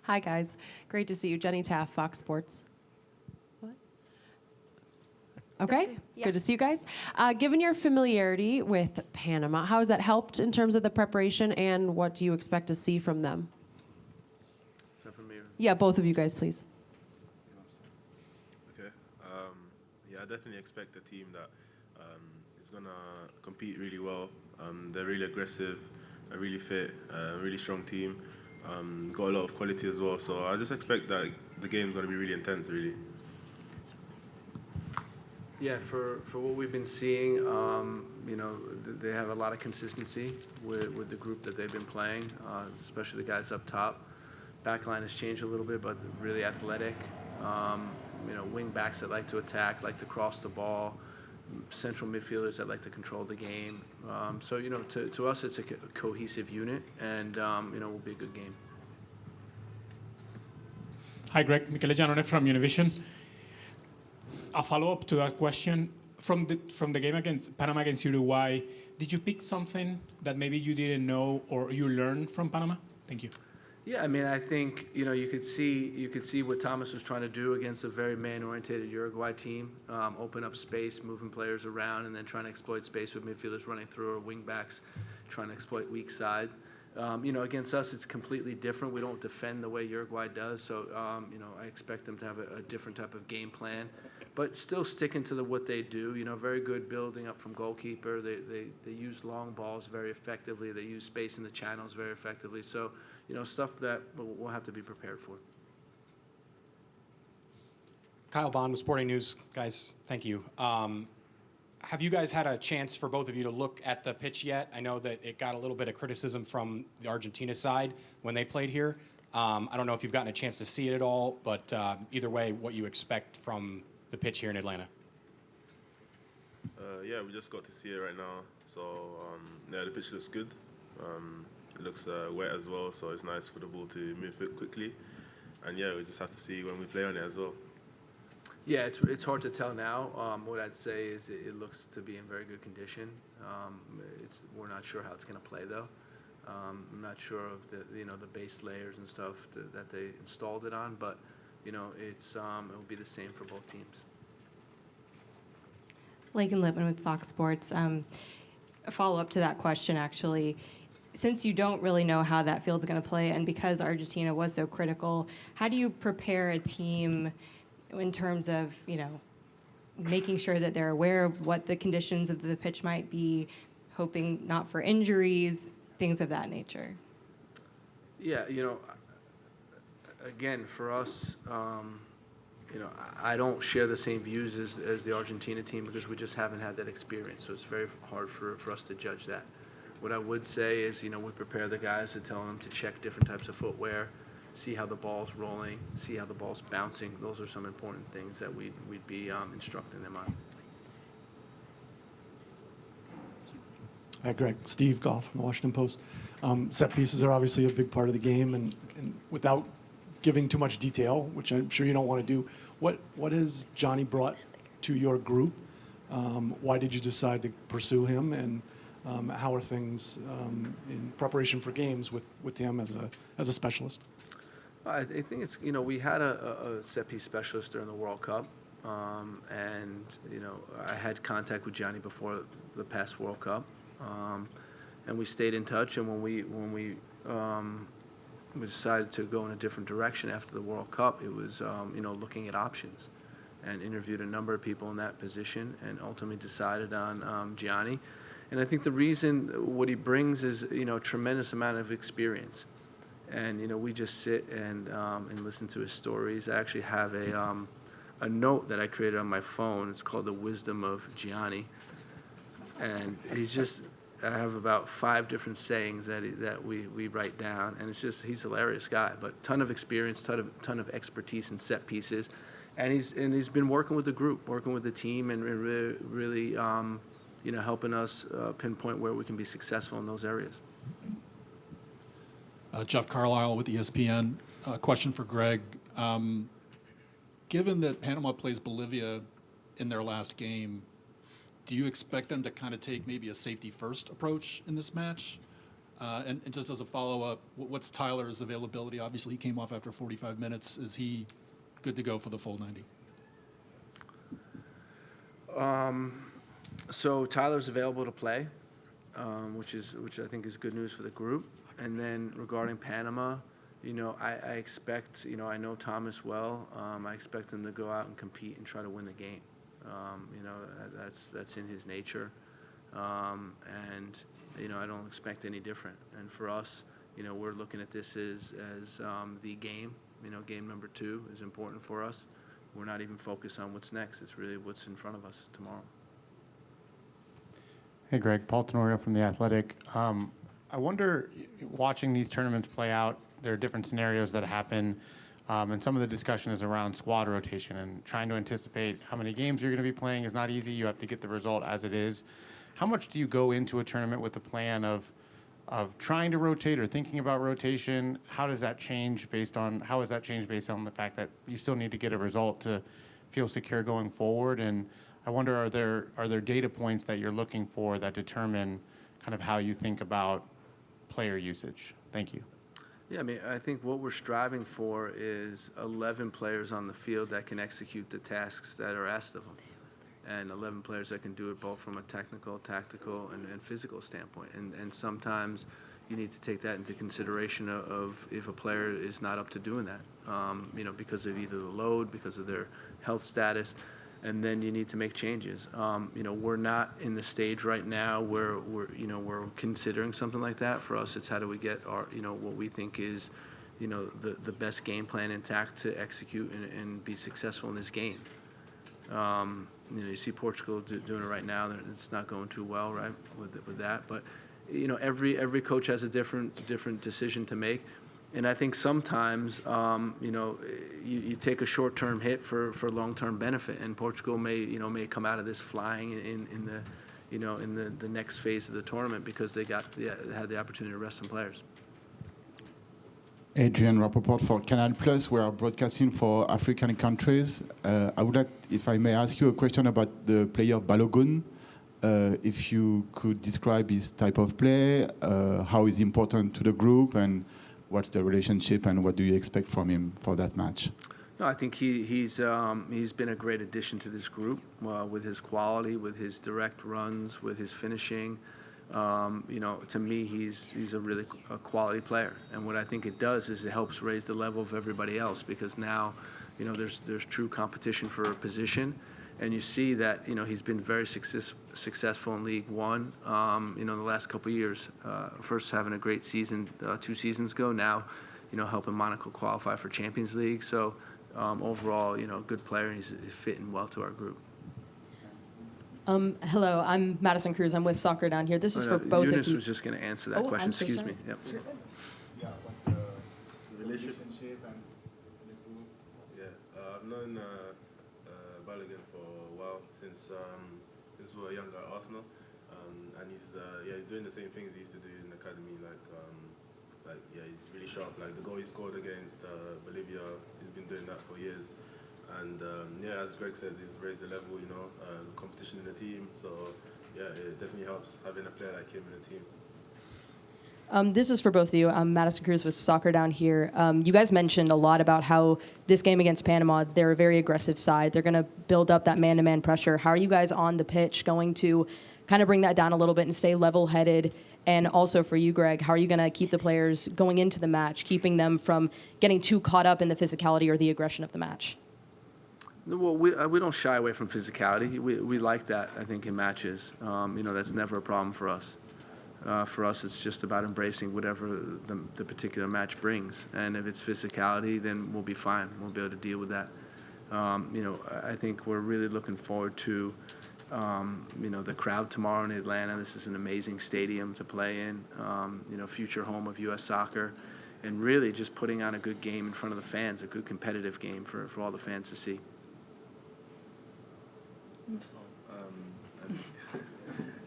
Hi, guys. Great to see you. Jenny Taft, Fox Sports. What? Okay, Yeah. good to see you guys. Given your familiarity with Panama, how has that helped in terms of the preparation, and what do you expect to see from them? Is that for me? Yeah, both of you guys, please. Okay. Yeah, I definitely expect a team that is going to compete really well. They're really aggressive, really fit, really strong team. Got a lot of quality as well. So I just expect that the game's going to be really intense, really. Yeah, for what we've been seeing, they have a lot of consistency with the group that they've been playing, especially the guys up top. Backline has changed a little bit, but really athletic. Wing backs that like to attack, like to cross the ball. Central midfielders that like to control the game. To us, it's a cohesive unit, and will be a good game. Hi, Greg. Michele Giannone from Univision. A follow-up to that question. From the game against Panama against Uruguay, did you pick something that maybe you didn't know or you learned from Panama? Thank you. Yeah, I mean, I think you could see what Thomas was trying to do against a very man-oriented Uruguay team, open up space, moving players around, and then trying to exploit space with midfielders running through or wing backs trying to exploit weak side. Against us, it's completely different. We don't defend the way Uruguay does, so I expect them to have a different type of game plan, but still sticking to what they do. Very good building up from goalkeeper. They use long balls very effectively. They use space in the channels very effectively. So, stuff that we'll have to be prepared for. Kyle Bond with Sporting News. Guys, thank you. Have you guys had a chance for both of you to look at the pitch yet? I know that it got a little bit of criticism from the Argentina side when they played here. I don't know if you've gotten a chance to see it at all, but either way, what you expect from the pitch here in Atlanta. Yeah, we just got to see it right now. So, the pitch looks good. It looks wet as well, so it's nice for the ball to move it quickly. And yeah, we just have to see when we play on it as well. Yeah, it's hard to tell now. What I'd say is it looks to be in very good condition. We're not sure how it's going to play though. I'm not sure of the base layers and stuff that they installed it on, but it'll be the same for both teams. Lakin Lippman with Fox Sports. A follow-up to that question, actually. Since you don't really know how that field's going to play, and because Argentina was so critical, how do you prepare a team in terms of, making sure that they're aware of what the conditions of the pitch might be, hoping not for injuries, things of that nature? Yeah, again, for us, I don't share the same views as the Argentina team because we just haven't had that experience, so it's very hard for us to judge that. What I would say is, we prepare the guys to tell them to check different types of footwear, see how the ball's rolling, see how the ball's bouncing. Those are some important things that we'd be instructing them on. Hi, Greg. Steve Goff from the Washington Post. Set pieces are obviously a big part of the game, and without giving too much detail, which I'm sure you don't want to do, what has Johnny brought to your group? Why did you decide to pursue him, and how are things in preparation for games with him as a specialist? I think it's, we had a set piece specialist during the World Cup, and I had contact with Johnny before the past World Cup, and we stayed in touch. And when we decided to go in a different direction after the World Cup, it was looking at options, and interviewed a number of people in that position, and ultimately decided on Gianni. And I think the reason what he brings is a tremendous amount of experience. And we just sit and listen to his stories. I actually have a note that I created on my phone. It's called The Wisdom of Gianni, and I have about 5 different sayings that we write down, and he's a hilarious guy, but ton of experience, ton of expertise in set pieces, and he's been working with the group, working with the team, and really helping us pinpoint where we can be successful in those areas. Jeff Carlisle with ESPN. Question for Greg. Given that Panama plays Bolivia in their last game, do you expect them to kind of take maybe a safety-first approach in this match? And just as a follow-up, what's Tyler's availability? Obviously, he came off after 45 minutes. Is he good to go for the full 90? So Tyler's available to play, which I think is good news for the group. And then regarding Panama, I expect, I know Thomas well. I expect him to go out and compete and try to win the game. That's in his nature. And I don't expect any different. And for us, we're looking at this as the game. Game number 2 is important for us. We're not even focused on what's next. It's really what's in front of us tomorrow. Hey, Greg. Paul Tenorio from The Athletic. I wonder, watching these tournaments play out, there are different scenarios that happen, and some of the discussion is around squad rotation, and trying to anticipate how many games you're going to be playing is not easy. You have to get the result as it is. How much do you go into a tournament with the plan of trying to rotate or thinking about rotation? How has that changed based on the fact that you still need to get a result to feel secure going forward? And I wonder, are there data points that you're looking for that determine kind of how you think about player usage? Thank you. Yeah, I think what we're striving for is 11 players on the field that can execute the tasks that are asked of them, and 11 players that can do it both from a technical, tactical, and physical standpoint. And sometimes you need to take that into consideration of if a player is not up to doing that, because of either the load, because of their health status, and then you need to make changes. We're not in the stage right now where we're considering something like that. For us, it's how do we get our, what we think is, the best game plan intact to execute and be successful in this game. You see Portugal doing it right now. It's not going too well, right, with that. But every coach has a different decision to make. And I think sometimes, you take a short-term hit for long-term benefit, and Portugal may come out of this flying in the next phase of the tournament because they had the opportunity to rest some players. Adrian Rappaport for Canal Plus. We are broadcasting for African countries. I would like, if I may ask you a question about the player Balogun. If you could describe his type of play, how he's important to the group, and what's the relationship, and what do you expect from him for that match? No, I think he's been a great addition to this group with his quality, with his direct runs, with his finishing. To me, he's a really quality player, and what I think it does is it helps raise the level of everybody else, because now, there's true competition for a position, and you see that he's been very successful in League One. The last couple of years, first having a great season 2 seasons ago, now helping Monaco qualify for Champions League. So overall, good player, and he's fitting well to our group. Hello, I'm Madison Cruz. I'm with Soccer Down Here. This is for both Yunus of you. was just going to answer that question. I'm so Excuse sorry. me. Yep. Yeah, the relationship and the group. Yeah, I've known Balogun for a while, since we were younger at Arsenal, and he's doing the same things he used to do in the academy. He's really sharp. Like the goal he scored against Bolivia, he's been doing that for years. And as Greg said, he's raised the level, competition in the team. So it definitely helps having a player like him in the team. This is for both of you. I'm Madison Cruz with Soccer Down Here. You guys mentioned a lot about how this game against Panama, they're a very aggressive side. They're going to build up that man-to-man pressure. How are you guys on the pitch going to kind of bring that down a little bit and stay level-headed? And also for you, Greg, how are you going to keep the players going into the match, keeping them from getting too caught up in the physicality or the aggression of the match? Well, we don't shy away from physicality. We like that, I think, in matches. That's never a problem for us. For us, it's just about embracing whatever the particular match brings. And if it's physicality, then we'll be fine. We'll be able to deal with that. I think we're really looking forward to, the crowd tomorrow in Atlanta. This is an amazing stadium to play in, future home of U.S. soccer. And really just putting on a good game in front of the fans, a good competitive game for all the fans to see.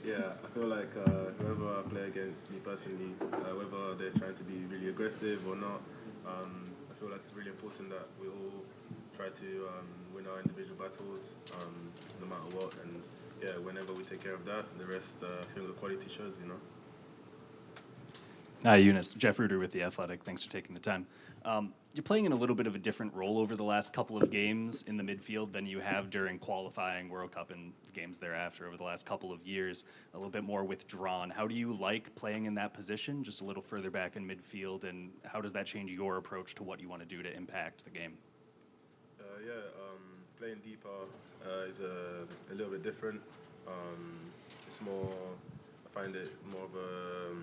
I feel like whoever I play against, me personally, whether they're trying to be really aggressive or not, I feel like it's really important that we all try to win our individual battles, no matter what. And whenever we take care of that, the rest, I feel the quality shows, Hi, Yunus. Jeff Reuter with The Athletic. Thanks for taking the time. You're playing in a little bit of a different role over the last couple of games in the midfield than you have during qualifying, World Cup, and games thereafter over the last couple of years. A little bit more withdrawn. How do you like playing in that position, just a little further back in midfield, and how does that change your approach to what you want to do to impact the game? Playing deeper is a little bit different. It's more, I find it more of a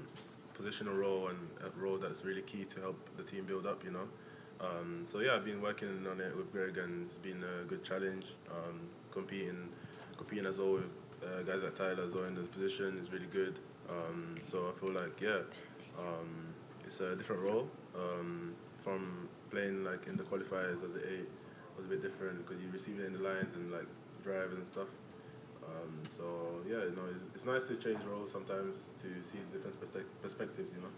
positional role and a role that's really key to help the team build up, you know. I've been working on it with Greg, and it's been a good challenge. Competing as well with guys like Tyler as well in the position is really good. I feel like, it's a different role. From playing like in the qualifiers as an 8 was a bit different because you receive it in the lines and like drive and stuff. It's nice to change roles sometimes to see different perspectives, you know.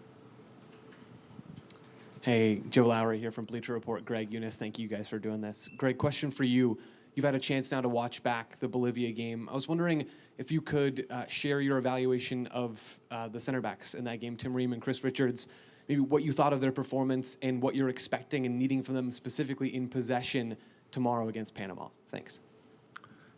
Hey, Joe Lowry here from Bleacher Report. Greg, Yunus, thank you guys for doing this. Greg, question for you. You've had a chance now to watch back the Bolivia game. I was wondering if you could share your evaluation of the center backs in that game, Tim Ream and Chris Richards, maybe what you thought of their performance and what you're expecting and needing from them specifically in possession tomorrow against Panama. Thanks.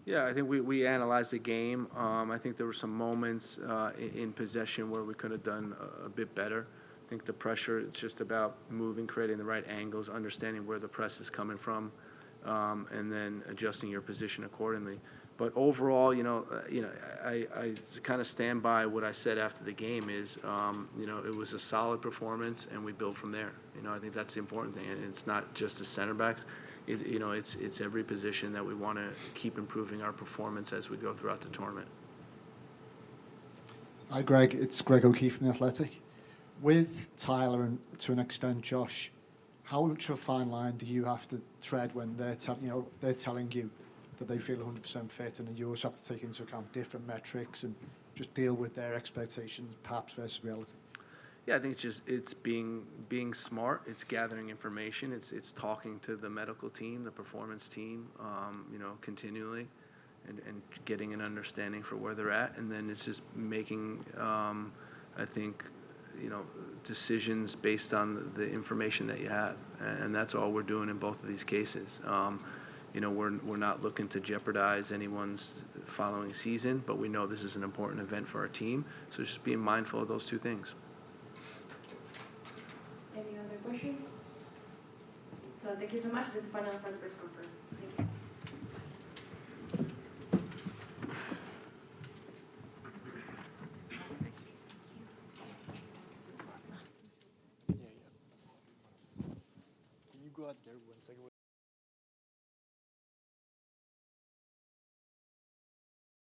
Yeah, I think we analyzed the game. I think there were some moments in possession where we could have done a bit better. I think the pressure, it's just about moving, creating the right angles, understanding where the press is coming from, and then adjusting your position accordingly. But overall, I kind of stand by what I said after the game is, it was a solid performance, and we build from there. I think that's the important thing. And it's not just the center backs. It's every position that we want to keep improving our performance as we go throughout the tournament. Hi, Greg. It's Greg O'Keefe from The Athletic. With Tyler and to an extent Josh, how much of a fine line do you have to tread when they're telling you that they feel 100% fit, and you also have to take into account different metrics and just deal with their expectations, perhaps versus reality? Yeah, I think it's being smart. It's gathering information. It's talking to the medical team, the performance team, continually, and getting an understanding for where they're at. And then it's just making, I think, decisions based on the information that you have. And that's all we're doing in both of these cases. We're not looking to jeopardize anyone's following season, but we know this is an important event for our team. So just being mindful of those two things. Any other questions? So thank you so much. This is final for the press conference. Thank you. Can you go out there one second?